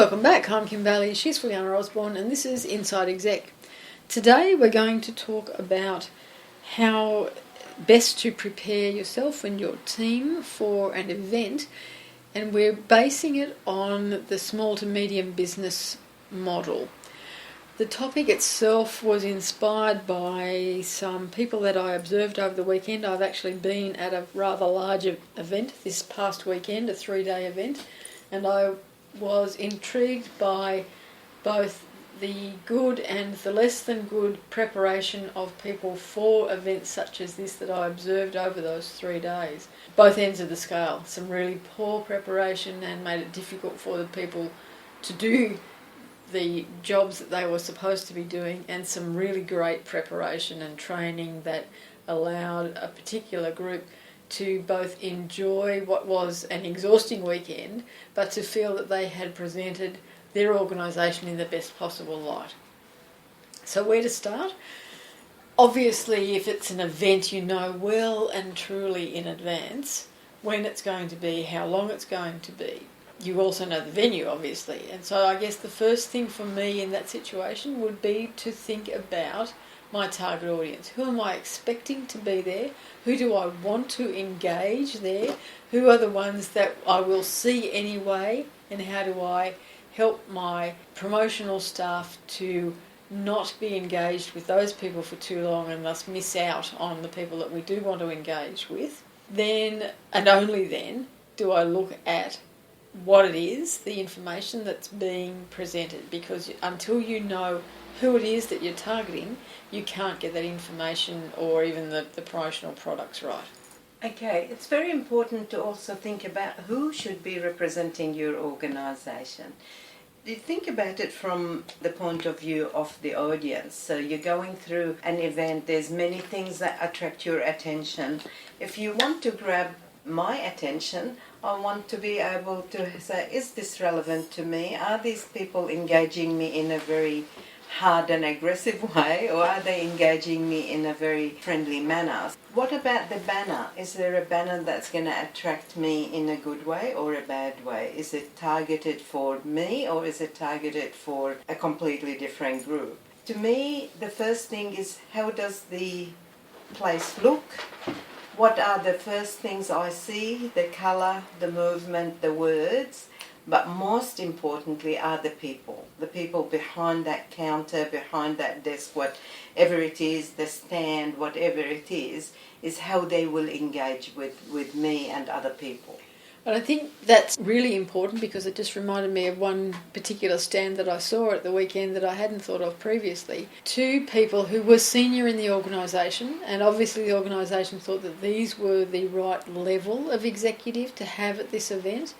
Welcome back. I'm Kim Bailey, she's Fulyana Osborne, and this is Inside Exec. Today we're going to talk about how best to prepare yourself and your team for an event, and we're basing it on the small to medium business model. The topic itself was inspired by some people that I observed over the weekend. I've actually been at a rather large event this past weekend, a 3-day event, and I was intrigued by both the good and the less than good preparation of people for events such as this that I observed over those 3 days. Both ends of the scale. Some really poor preparation and made it difficult for the people to do the jobs that they were supposed to be doing, and some really great preparation and training that allowed a particular group to both enjoy what was an exhausting weekend, but to feel that they had presented their organisation in the best possible light. So where to start? Obviously, if it's an event, you know well and truly in advance when it's going to be, how long it's going to be. You also know the venue, obviously. And so I guess the first thing for me in that situation would be to think about my target audience. Who am I expecting to be there? Who do I want to engage there? Who are the ones that I will see anyway? And how do I help my promotional staff to not be engaged with those people for too long and thus miss out on the people that we do want to engage with? Then, and only then, do I look at what it is, the information that's being presented, because until you know who it is that you're targeting, you can't get that information or even the promotional products right. Okay, it's very important to also think about who should be representing your organisation. You think about it from the point of view of the audience. So you're going through an event, there's many things that attract your attention. If you want to grab my attention, I want to be able to say, is this relevant to me? Are these people engaging me in a very hard and aggressive way, or are they engaging me in a very friendly manner? What about the banner? Is there a banner that's going to attract me in a good way or a bad way? Is it targeted for me, or is it targeted for a completely different group? To me, the first thing is, how does the place look? What are the first things I see? The colour, the movement, the words. But most importantly are the people behind that counter, behind that desk, whatever it is, the stand, whatever it is how they will engage with me and other people. And I think that's really important, because it just reminded me of one particular stand that I saw at the weekend that I hadn't thought of previously. 2 people who were senior in the organisation, and obviously the organisation thought that these were the right level of executive to have at this event.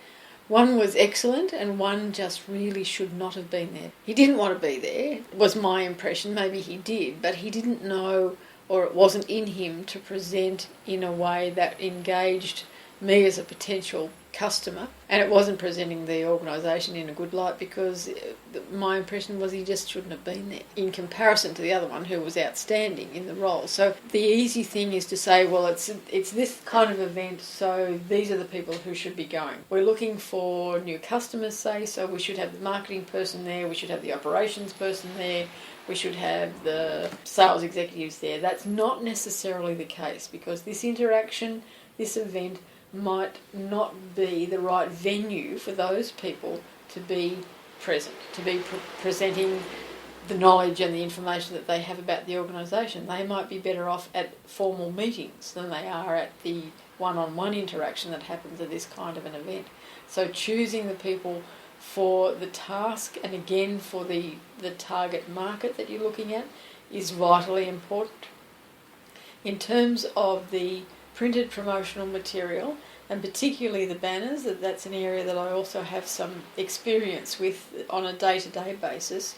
One was excellent and one just really should not have been there. He didn't want to be there, was my impression. Maybe he did, but he didn't know, or it wasn't in him to present in a way that engaged me as a potential customer, and it wasn't presenting the organisation in a good light, because my impression was he just shouldn't have been there in comparison to the other one who was outstanding in the role. So the easy thing is to say, well, it's this kind of event, so these are the people who should be going. We're looking for new customers, say, so we should have the marketing person there, we should have the operations person there, we should have the sales executives there. That's not necessarily the case, because this interaction, this event, might not be the right venue for those people to be present, to be presenting the knowledge and the information that they have about the organisation. They might be better off at formal meetings than they are at the one-on-one interaction that happens at this kind of an event. So choosing the people for the task, and again for the target market that you're looking at, is vitally important. In terms of the printed promotional material, and particularly the banners, that's an area that I also have some experience with on a day-to-day basis.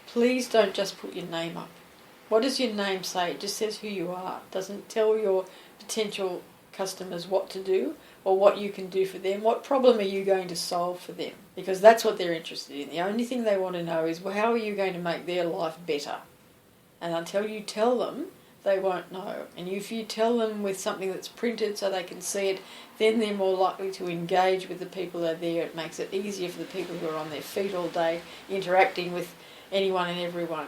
Please don't just put your name up. What does your name say? It just says who you are. It doesn't tell your potential customers what to do or what you can do for them. What problem are you going to solve for them? Because that's what they're interested in. The only thing they want to know is, well, how are you going to make their life better? And until you tell them they won't know. And if you tell them with something that's printed so they can see it, then they're more likely to engage with the people that are there. It makes it easier for the people who are on their feet all day interacting with anyone and everyone.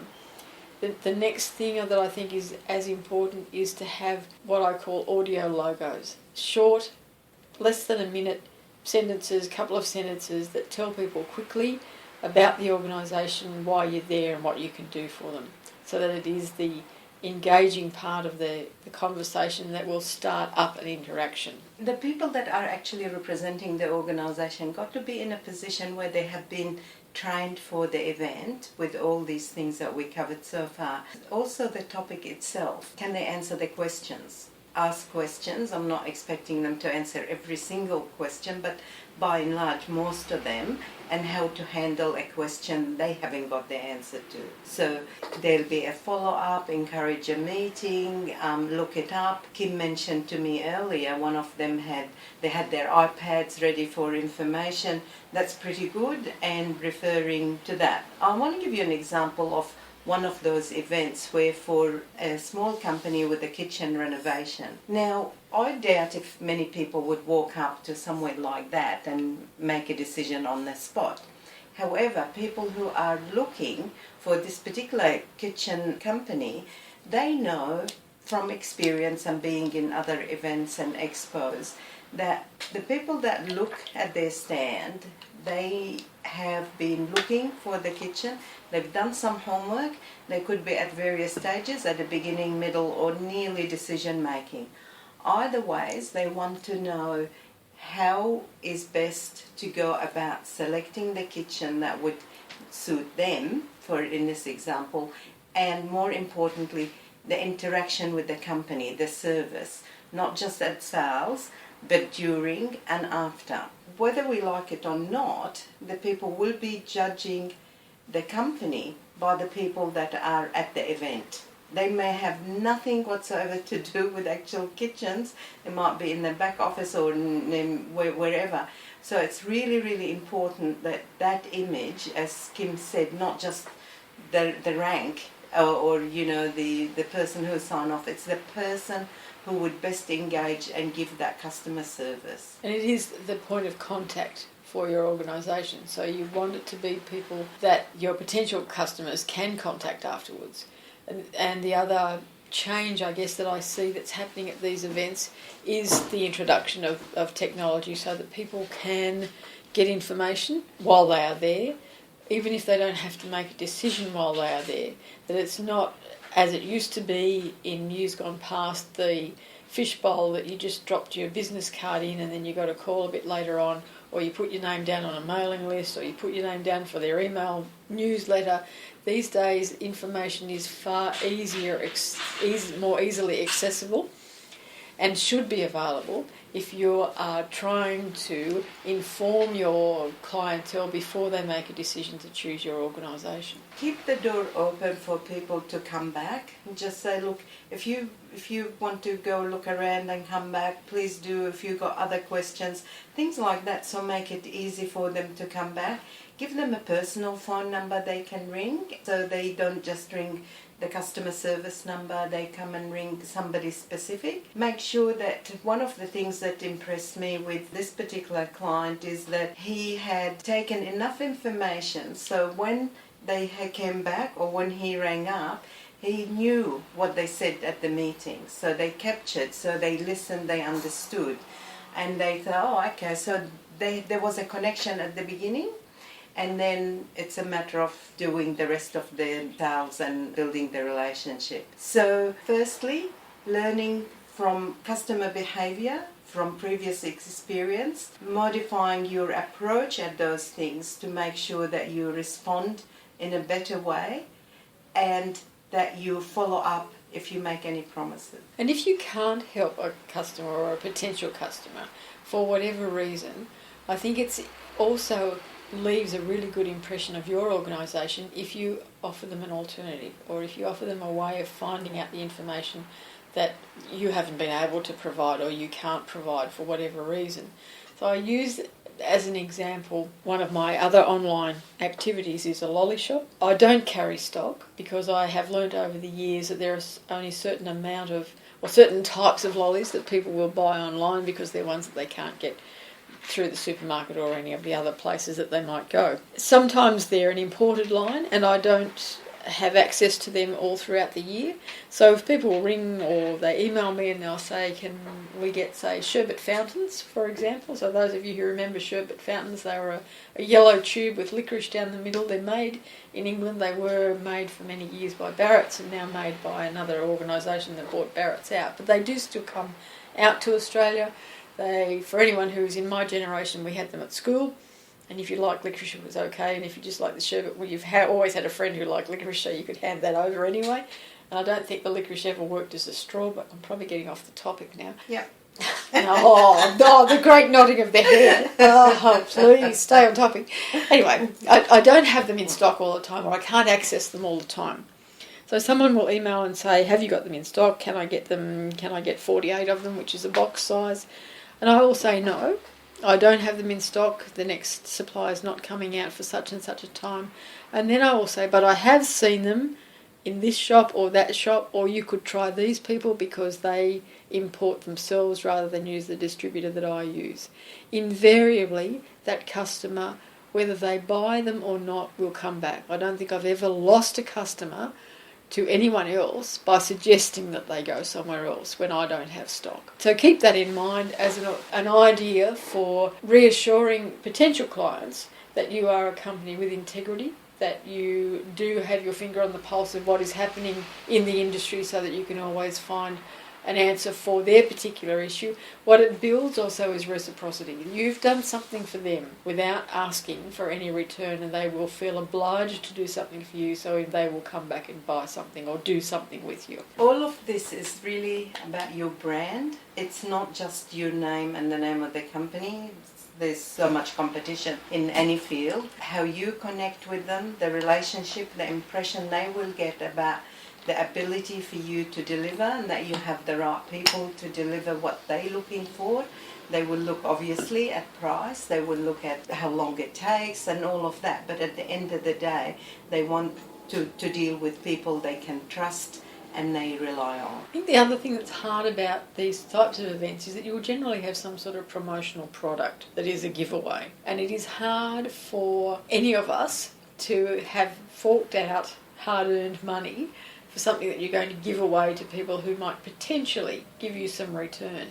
The next thing that I think is as important is to have what I call audio logos. Short, less than a minute sentences, couple of sentences that tell people quickly about the organisation, why you're there and what you can do for them, so that it is the engaging part of the conversation that will start up an interaction. The people that are actually representing the organisation got to be in a position where they have been trained for the event with all these things that we covered so far. Also the topic itself, can they answer the questions? Ask questions. I'm not expecting them to answer every single question, but by and large most of them, and how to handle a question they haven't got the answer to. So there'll be a follow-up, encourage a meeting, look it up. Kim mentioned to me earlier, one of them had their iPads ready for information. That's pretty good, and referring to that. I want to give you an example of one of those events where for a small company with a kitchen renovation. Now, I doubt if many people would walk up to somewhere like that and make a decision on the spot. However, people who are looking for this particular kitchen company, they know from experience and being in other events and expos that the people that look at their stand, they have been looking for the kitchen. They've done some homework. They could be at various stages, at the beginning, middle, or nearly decision making. Either ways, they want to know how is best to go about selecting the kitchen that would suit them, for in this example, and more importantly, the interaction with the company, the service, not just at sales, but during and after. Whether we like it or not, the people will be judging the company by the people that are at the event. They may have nothing whatsoever to do with actual kitchens. They might be in the back office or wherever. So it's really, really important that that image, as Kim said, not just the rank or the person who signed off, it's the person who would best engage and give that customer service. And it is the point of contact for your organisation. So you want it to be people that your potential customers can contact afterwards. And the other change, I guess, that I see that's happening at these events is the introduction of technology so that people can get information while they are there, even if they don't have to make a decision while they are there. That it's not, as it used to be in years gone past, the fishbowl that you just dropped your business card in and then you got a call a bit later on, or you put your name down on a mailing list, or you put your name down for their email newsletter. These days, information is far easier, more easily accessible, and should be available if you are trying to inform your clientele before they make a decision to choose your organisation. Keep the door open for people to come back. Just say, look, if you want to go look around and come back, please do. If you've got other questions, things like that, so make it easy for them to come back. Give them a personal phone number they can ring, so they don't just ring the customer service number, they come and ring somebody specific. Make sure that one of the things that impressed me with this particular client is that he had taken enough information so when they came back or when he rang up, he knew what they said at the meeting. So they captured, so they listened, they understood. And they thought, oh, okay, so there was a connection at the beginning. And then it's a matter of doing the rest of the sales and building the relationship. So firstly, learning from customer behavior, from previous experience, modifying your approach at those things to make sure that you respond in a better way and that you follow up if you make any promises. And if you can't help a customer or a potential customer for whatever reason, I think it's also leaves a really good impression of your organisation if you offer them an alternative, or if you offer them a way of finding out the information that you haven't been able to provide or you can't provide for whatever reason. So I use as an example, one of my other online activities is a lolly shop. I don't carry stock because I have learnt over the years that there is only a certain amount of, or certain types of lollies that people will buy online because they're ones that they can't get through the supermarket or any of the other places that they might go. Sometimes they're an imported line and I don't have access to them all throughout the year. So if people ring or they email me and they'll say, can we get, say, sherbet fountains, for example. So those of you who remember sherbet fountains, they were a yellow tube with licorice down the middle. They're made in England. They were made for many years by Barrett's and now made by another organisation that bought Barrett's out. But they do still come out to Australia. For anyone who was in my generation, we had them at school. And if you like licorice, it was okay. And if you just like the sherbet, well, you've always had a friend who liked licorice, so you could hand that over anyway. And I don't think the licorice ever worked as a straw, but I'm probably getting off the topic now. Yeah. The great nodding of the head. Oh, please, stay on topic. Anyway, I don't have them in stock all the time, or I can't access them all the time. So someone will email and say, have you got them in stock? Can I get them? Can I get 48 of them, which is a box size? And I will say no. I don't have them in stock, the next supply is not coming out for such and such a time. And then I will say, but I have seen them in this shop or that shop, or you could try these people because they import themselves rather than use the distributor that I use. Invariably, that customer, whether they buy them or not, will come back. I don't think I've ever lost a customer to anyone else by suggesting that they go somewhere else when I don't have stock. So keep that in mind as an idea for reassuring potential clients that you are a company with integrity, that you do have your finger on the pulse of what is happening in the industry so that you can always find an answer for their particular issue. What it builds also is reciprocity. You've done something for them without asking for any return, and they will feel obliged to do something for you, so they will come back and buy something or do something with you. All of this is really about your brand. It's not just your name and the name of the company. There's so much competition in any field. How you connect with them, the relationship, the impression they will get about the ability for you to deliver, and that you have the right people to deliver what they're looking for. They will look obviously at price, they will look at how long it takes and all of that, but at the end of the day they want to deal with people they can trust and they rely on. I think the other thing that's hard about these types of events is that you will generally have some sort of promotional product that is a giveaway, and it is hard for any of us to have forked out hard-earned money for something that you're going to give away to people who might potentially give you some return.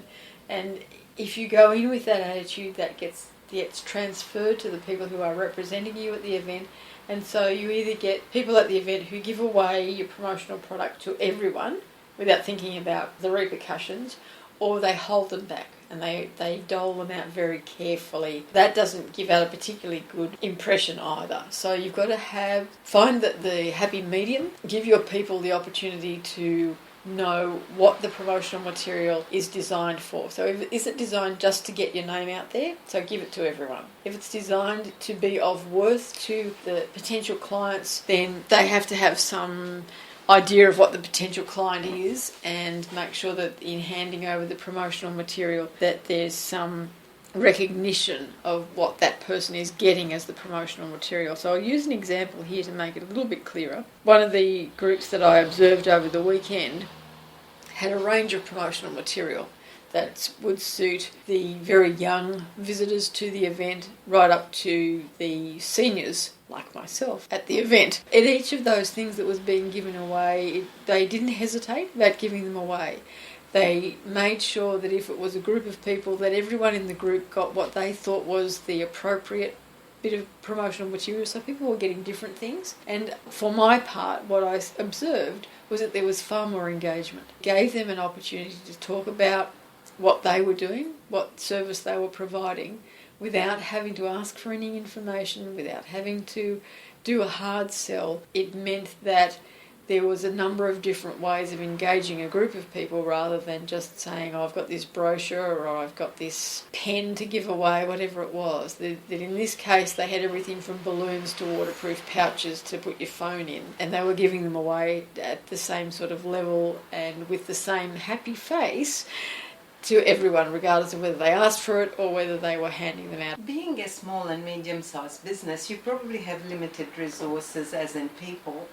And if you go in with that attitude, that gets transferred to the people who are representing you at the event. And so you either get people at the event who give away your promotional product to everyone without thinking about the repercussions, or they hold them back and they dole them out very carefully. That doesn't give out a particularly good impression either. So you've got to find that the happy medium, give your people the opportunity to know what the promotional material is designed for. So is it designed just to get your name out there? So give it to everyone. If it's designed to be of worth to the potential clients, then they have to have some idea of what the potential client is, and make sure that in handing over the promotional material that there's some recognition of what that person is getting as the promotional material. So I'll use an example here to make it a little bit clearer. One of the groups that I observed over the weekend had a range of promotional material that would suit the very young visitors to the event right up to the seniors like myself at the event. At each of those things that was being given away, they didn't hesitate about giving them away. They made sure that if it was a group of people, that everyone in the group got what they thought was the appropriate bit of promotional material, so people were getting different things. And for my part, what I observed was that there was far more engagement. It gave them an opportunity to talk about what they were doing, what service they were providing, without having to ask for any information, without having to do a hard sell. It meant that there was a number of different ways of engaging a group of people rather than just saying, oh, I've got this brochure or I've got this pen to give away, whatever it was. That in this case they had everything from balloons to waterproof pouches to put your phone in, and they were giving them away at the same sort of level and with the same happy face to everyone, regardless of whether they asked for it or whether they were handing them out. Being a small and medium-sized business, you probably have limited resources as in people,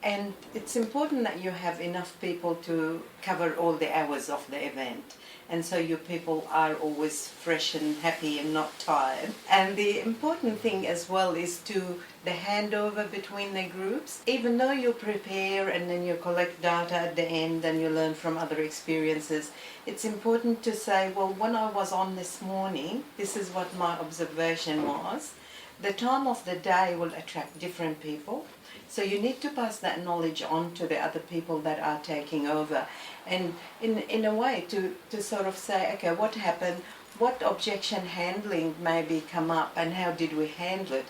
and it's important that you have enough people to cover all the hours of the event. And so your people are always fresh and happy and not tired. And the important thing as well is to the handover between the groups. Even though you prepare and then you collect data at the end and you learn from other experiences, it's important to say, well, when I was on this morning, this is what my observation was. The time of the day will attract different people. So you need to pass that knowledge on to the other people that are taking over. And in a way to sort of say, okay, what happened? What objection handling maybe come up and how did we handle it?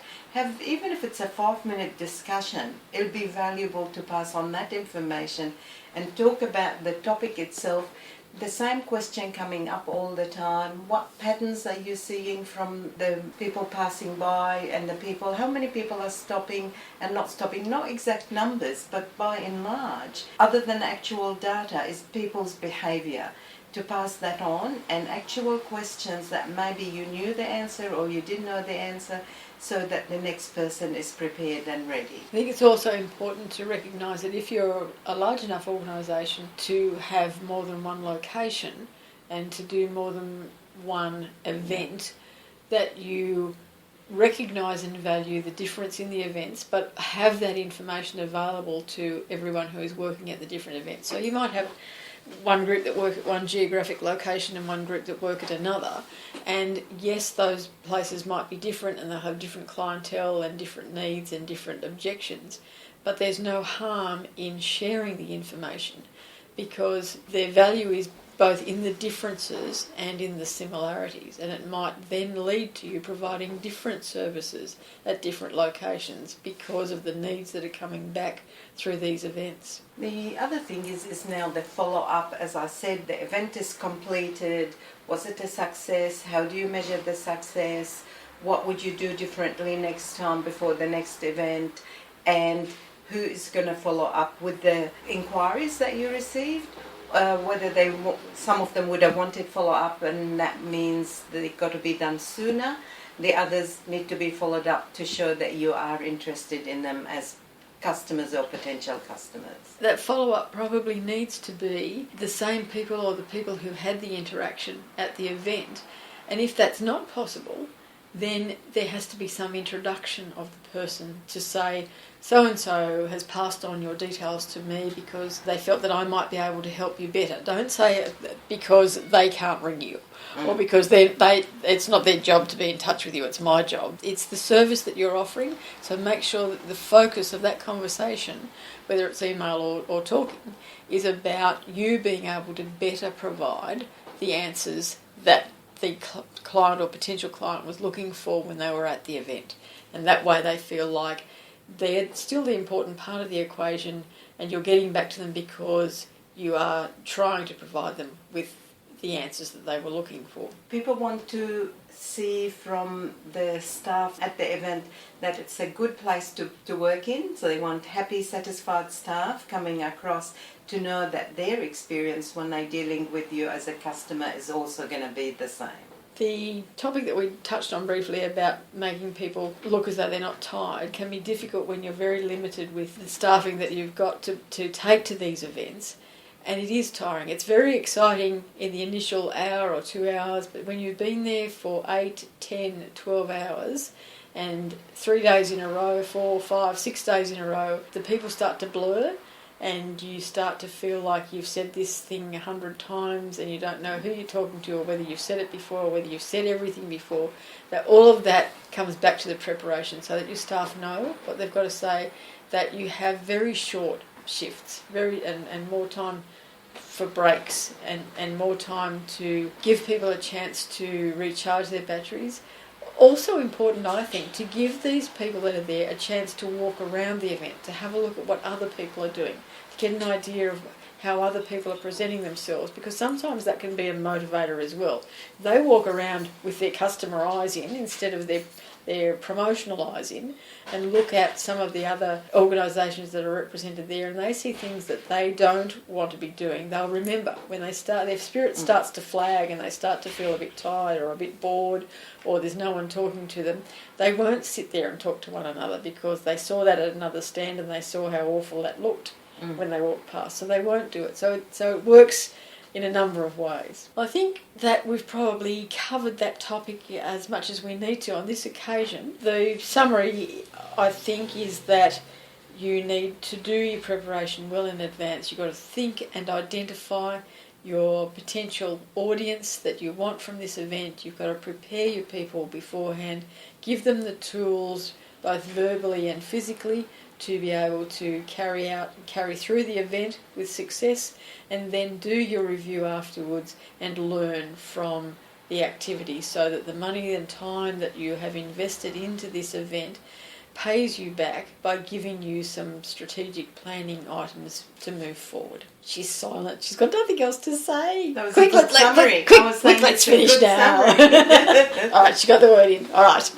Even if it's a 5-minute discussion, it'll be valuable to pass on that information and talk about the topic itself. The same question coming up all the time. What patterns are you seeing from the people passing by and the people? How many people are stopping and not stopping? Not exact numbers, but by and large, other than actual data, is people's behaviour. To pass that on, and actual questions that maybe you knew the answer or you didn't know the answer, so that the next person is prepared and ready. I think it's also important to recognise that if you're a large enough organisation to have more than one location and to do more than one event, that you recognise and value the difference in the events, but have that information available to everyone who is working at the different events. So you might have one group that work at one geographic location and one group that work at another, and yes, those places might be different and they'll have different clientele and different needs and different objections, but there's no harm in sharing the information because their value is both in the differences and in the similarities, and it might then lead to you providing different services at different locations because of the needs that are coming back through these events. The other thing is now the follow-up. As I said, the event is completed. Was it a success? How do you measure the success? What would you do differently next time before the next event? And who is going to follow up with the inquiries that you received? Whether some of them would have wanted follow-up, and that means that it got to be done sooner. The others need to be followed up to show that you are interested in them as customers or potential customers. That follow-up probably needs to be the same people or the people who had the interaction at the event. And if that's not possible, then there has to be some introduction of the person to say, so-and-so has passed on your details to me because they felt that I might be able to help you better. Don't say it because they can't ring you or because it's not their job to be in touch with you, it's my job. It's the service that you're offering, so make sure that the focus of that conversation, whether it's email or talking, is about you being able to better provide the answers that the client or potential client was looking for when they were at the event. And that way they feel like they're still the important part of the equation and you're getting back to them because you are trying to provide them with the answers that they were looking for. People want to see from the staff at the event that it's a good place to work in, so they want happy, satisfied staff coming across to know that their experience when they're dealing with you as a customer is also going to be the same. The topic that we touched on briefly about making people look as though they're not tired can be difficult when you're very limited with the staffing that you've got to take to these events. And it is tiring. It's very exciting in the initial hour or 2 hours, but when you've been there for 8, 10, 12 hours and 3 days in a row, 4, 5, 6 days in a row, the people start to blur and you start to feel like you've said this thing 100 times and you don't know who you're talking to or whether you've said it before or whether you've said everything before. That all of that comes back to the preparation so that your staff know what they've got to say, that you have very short shifts, and more time for breaks and more time to give people a chance to recharge their batteries. Also important, I think, to give these people that are there a chance to walk around the event, to have a look at what other people are doing, to get an idea of how other people are presenting themselves, because sometimes that can be a motivator as well. They walk around with their customer eyes in instead of their they're promotionalising and look at some of the other organisations that are represented there, and they see things that they don't want to be doing. They'll remember when they start, their spirit starts to flag and they start to feel a bit tired or a bit bored, or there's no one talking to them. They won't sit there and talk to one another because they saw that at another stand and they saw how awful that looked when they walked past, so they won't do it. So it works in a number of ways. I think that we've probably covered that topic as much as we need to on this occasion. The summary, I think, is that you need to do your preparation well in advance. You've got to think and identify your potential audience that you want from this event. You've got to prepare your people beforehand, give them the tools both verbally and physically to be able to carry through the event with success, and then do your review afterwards and learn from the activity so that the money and time that you have invested into this event pays you back by giving you some strategic planning items to move forward. She's silent. She's got nothing else to say. That was a good summary. Quick, let's finish now. All right, she got the word in. All right.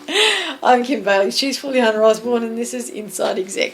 I'm Kim Bailey. She's Fulyana Osborne, and this is Inside Exec.